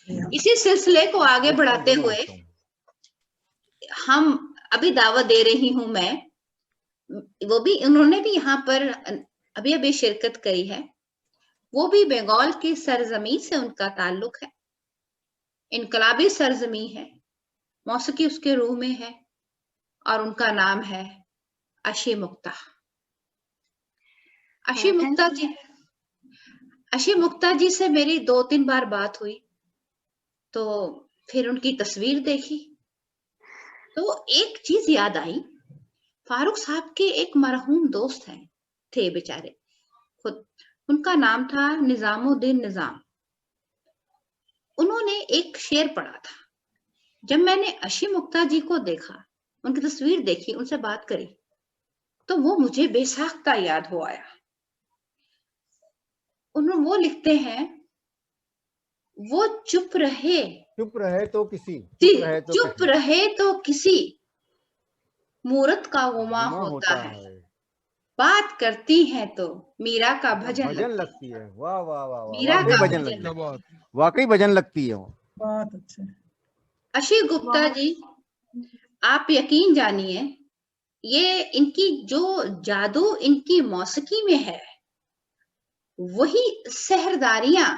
इसी सिलसिले को आगे बढ़ाते हुए हम अभी दावत दे रही हूं मैं, वो भी उन्होंने भी यहाँ पर अभी अभी शिरकत करी है। वो भी बंगाल की सरजमी से उनका ताल्लुक है, इनकलाबी सरजमी है, मौसीकी उसके रूह में है, और उनका नाम है अशी मुक्ता। अशी मुक्ता जी से मेरी 2-3 बार बात हुई, तो फिर उनकी तस्वीर देखी तो एक चीज याद आई। फारूक साहब के एक मरहूम दोस्त हैं, थे बेचारे खुद, उनका नाम था निजामुद्दीन निजाम। उन्होंने एक शेर पढ़ा था। जब मैंने अशी मुक्ता जी को देखा, उनकी तस्वीर देखी, उनसे बात करी, तो वो मुझे बेसाख्ता याद हो आया। उन्होंने वो लिखते हैं, वो चुप रहे तो किसी चुप रहे तो किसी मूरत का गुमा होता है, बात करती हैं तो मीरा का भजन लगती है। वाह वाह वाह, मीरा का भजन लगती है, वाकई भजन लगती है। बहुत अच्छा। अशी गुप्ता जी, आप यकीन जानिए, ये इनकी जो जादू इनकी मौसीकी में है, वही सहरकारियां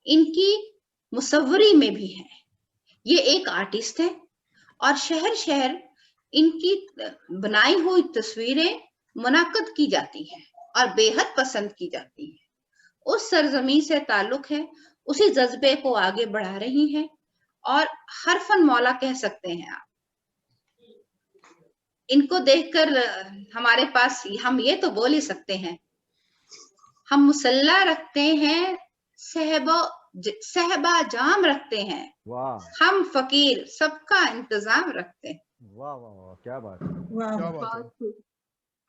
इनकी मुसव्वरी में भी है। ये एक आर्टिस्ट है और शहर शहर इनकी बनाई हुई तस्वीरें मुनाकद की जाती हैं और बेहद पसंद की जाती हैं। उस सरजमी से ताल्लुक है, उसी जज्बे को आगे बढ़ा रही हैं और हरफन मौला कह सकते हैं आप। इनको देखकर हमारे पास हम ये तो बोल ही सकते हैं, हम मुसल्ला रखते हैं, सहबा जाम रखते हैं, हम फकीर सबका इंतजाम रखते हैं। वाह वाह वाह, क्या बात है, क्या बात है।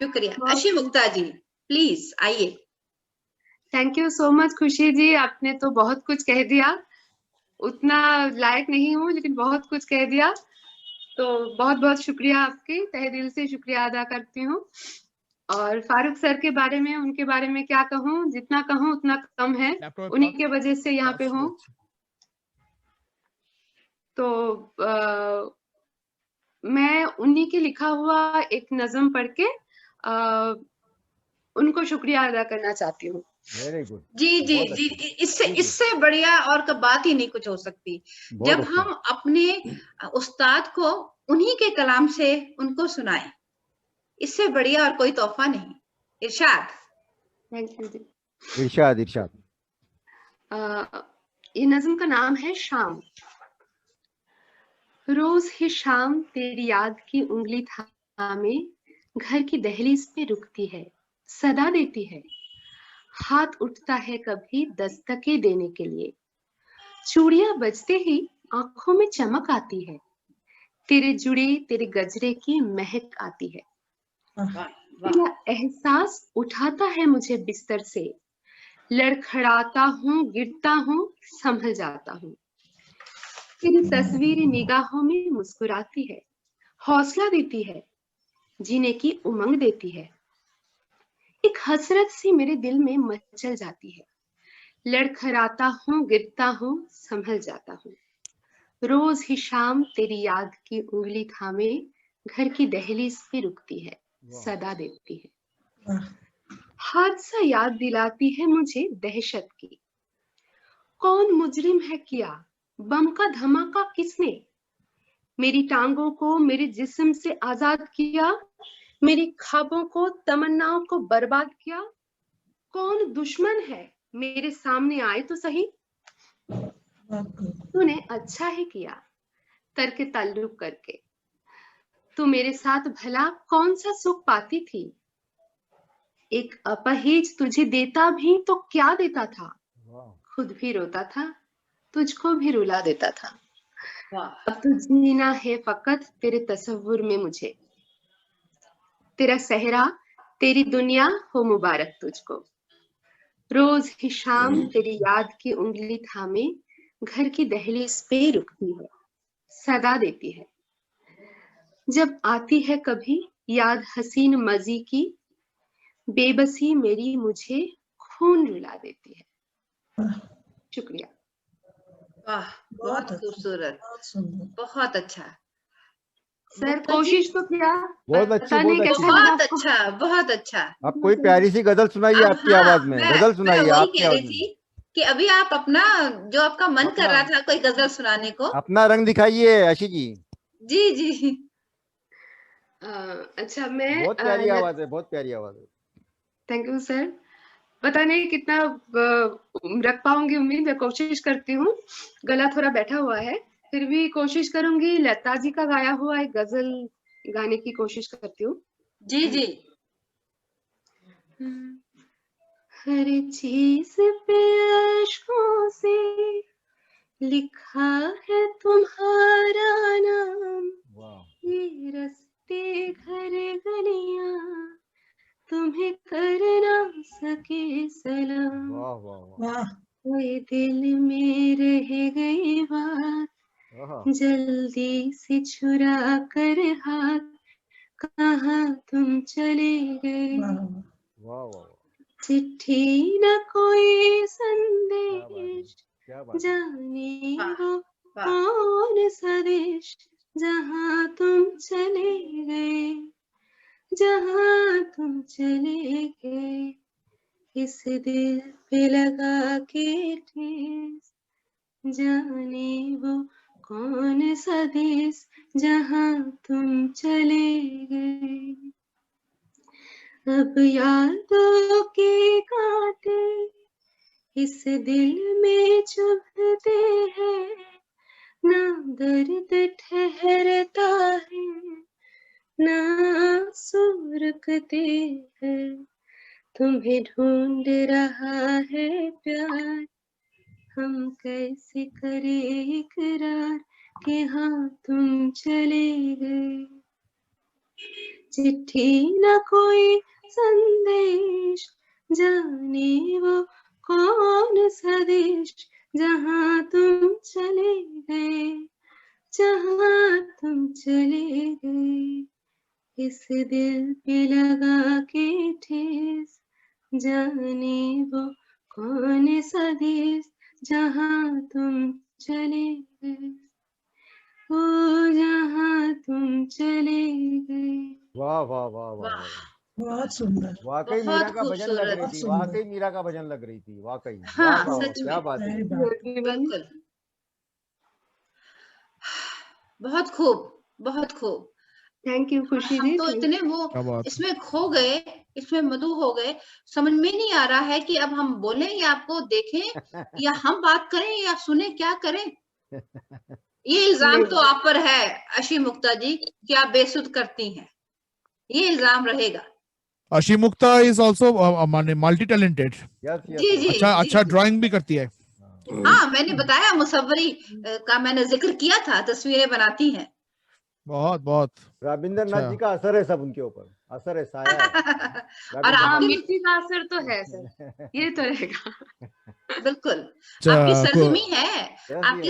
शुक्रिया। अशी मुक्ता जी, प्लीज आइए। थैंक यू सो मच खुशी जी, आपने तो बहुत कुछ कह दिया। उतना लायक नहीं हूँ लेकिन बहुत कुछ कह दिया, तो बहुत बहुत शुक्रिया, आपके तहे दिल से शुक्रिया अदा करती हूँ। और फारूक सर के बारे में, उनके बारे में क्या कहूँ, जितना कहूँ उतना कम है, उन्हीं के वजह से यहाँ पे हूँ। तो मैं उन्हीं के लिखा हुआ एक नज्म पढ़ के उनको शुक्रिया अदा करना चाहती हूँ। Very good. जी, इससे बढ़िया और कब बात ही नहीं कुछ हो सकती, जब हम अपने उस्ताद को उन्हीं के कलाम से उनको सुनाएं, इससे बढ़िया और कोई तोहफा नहीं। इरशाद। थैंक यू जी। इरशाद। ये नज्म का नाम है शाम। रोज ही शाम तेरी याद की उंगली थामे घर की दहलीज पे रुकती है, सदा देती है। हाथ उठता है कभी दस्तके देने के लिए, चूड़ियां बजते ही आंखों में चमक आती है, तेरे जुड़े तेरे गजरे की महक आती है। तेरा एहसास उठाता है मुझे बिस्तर से, लड़खड़ाता हूँ, गिरता हूँ, संभल जाता हूँ। तेरी तस्वीर निगाहों में मुस्कुराती है, हौसला देती है, जीने की उमंग देती है। एक हसरत सी मेरे दिल में मचल जाती है, लड़खड़ाता हूँ, गिरता हूँ, संभल जाता हूँ। रोज ही शाम तेरी याद की उंगली थामे घर की दहलीज पे रुकती है, सदा देती है। हादसा याद दिलाती है मुझे दहशत की, कौन मुजरिम है किया, बम का धमाका किसने, मेरी टांगों को मेरे जिस्म से आजाद किया, मेरी ख्वाबों को तमन्नाओं को बर्बाद किया। कौन दुश्मन है मेरे सामने आए तो सही, तूने अच्छा ही किया तर्क ताल्लुक करके। तू मेरे साथ भला कौन सा सुख पाती थी, एक अपहेज तुझे देता भी तो क्या देता था, खुद भी रोता था, तुझको भी रुला देता था। अब तो जीना है फकत तेरे तसव्वुर में मुझे, तेरा सहरा तेरी दुनिया हो मुबारक तुझको। रोज ही शाम तेरी याद की उंगली थामे घर की दहलीज पे रुकती है, सदा देती है। जब आती है कभी याद हसीन मजी की, बेबसी मेरी मुझे खून रुला देती है। शुक्रिया। वाह, बहुत बहुत अच्छा, खूबसूरत, बहुत सुंदर। बहुत अच्छा। सर गुप्ता जी, कोशिश तो किया, बहुत अच्छी, पता नहीं बहुत कैसे अच्छी। लगा बहुत आपको। अच्छा, बहुत अच्छा। अब कोई प्यारी सी गजल सुनाइए अब आपकी हाँ, आवाज में, गजल मैं सुनाइए वही आपकी कह रही आवाज में। थी कि अभी आप अपना, जो आपका मन कर अपना रहा था कोई गजल सुनाने को। अपना रंग दिखाइए आशी जी। जी जी। अच्छा मैं बहुत प्यारी आवाज है, बहुत प्यारी आवाज है। Thank you sir. पता नहीं कितना रख पाऊंगी, उम्मीद मैं कोशिश करती हूँ। गला थोड़ा बैठा हुआ है, फिर भी कोशिश करूंगी। लता जी का गाया हुआ एक गजल गाने की कोशिश करती हूँ। जी जी। हर चीज पे अश्कों से लिखा है तुम्हारा नाम, वाह ये रस्ते घर गलियां तुम्हें कर ना सके सलाम। वाह वाह वाह। वाह, कोई दिल में रह गई बात, आहा, जल्दी से छुरा कर हाथ, कहाँ तुम चले गए। वाह, वाह वाह वाह। चिट्ठी न कोई क्या बात है, संदेश, क्या बात है। जाने वाह वो वाह। कौन सा देश, जहाँ तुम चले गए, जहाँ तुम चले गए। इस दिल पे लगा के ठेस, जाने वो कौन सा देश, जहाँ तुम चले गए। अब यादों के कांटे इस दिल में चुभते हैं, ना दर्द ठहरता है, ना आंसू रुकते हैं। तुम्हें ढूंढ रहा है प्यार, हम कैसे करें इकरार कि हाँ तुम चले गए। चिट्ठी न कोई संदेश, जाने वो कौन सा देश, जहाँ तुम चले गए, जहाँ तुम चले गए। इस दिल पे लगा के ठेस, जाने वो कौन सा देश, जहाँ तुम चले गए, ओ जहाँ तुम चले गए। वाह वाह वाह वाह वाह, वाह। बहुत सुंदर, वाकई मीरा बहुत का भजन लग रही खूबसूरत। बहुत थी, सुंदर। वाकई मीरा का भजन लग रही थी, वाकई। वाह हाँ, वाह वाह, सच क्या में, बात है। सही बात। बिल्कुल। बहुत खूब, बहुत खूब। थैंक यू खुशी हम जी, तो थैंक इतने वो क्या बात है। इसमें खो गए, इसमें मधु हो गए, समझ में नहीं आ रहा है कि अब हम बोलें या आपको देखें, या हम बात करें या सुने, क्या करें। ये इल्जाम तो आप पर है अशी मुक्ता जी कि आप बेसुध करती हैं, ये इल्जाम रहेगा। Ashi Mukta is also multi talented. Yes yes जी यस। जी अच्छा जी अच्छा जी। ड्राइंग भी करती है। हाँ, मैंने बताया मुसव्वरी का मैंने जिक्र किया था, तस्वीरें बनाती हैं। बहुत बहुत रविंद्रनाथ अच्छा। जी का असर है सब उनके ऊपर, असर है, साया है और रविंद्रनाथ हाँ, आपके मिट्टी का असर तो है सर, ये तो रहेगा। बिल्कुल, अच्छा, आपकी को- सरजमी है, यस आपकी यस।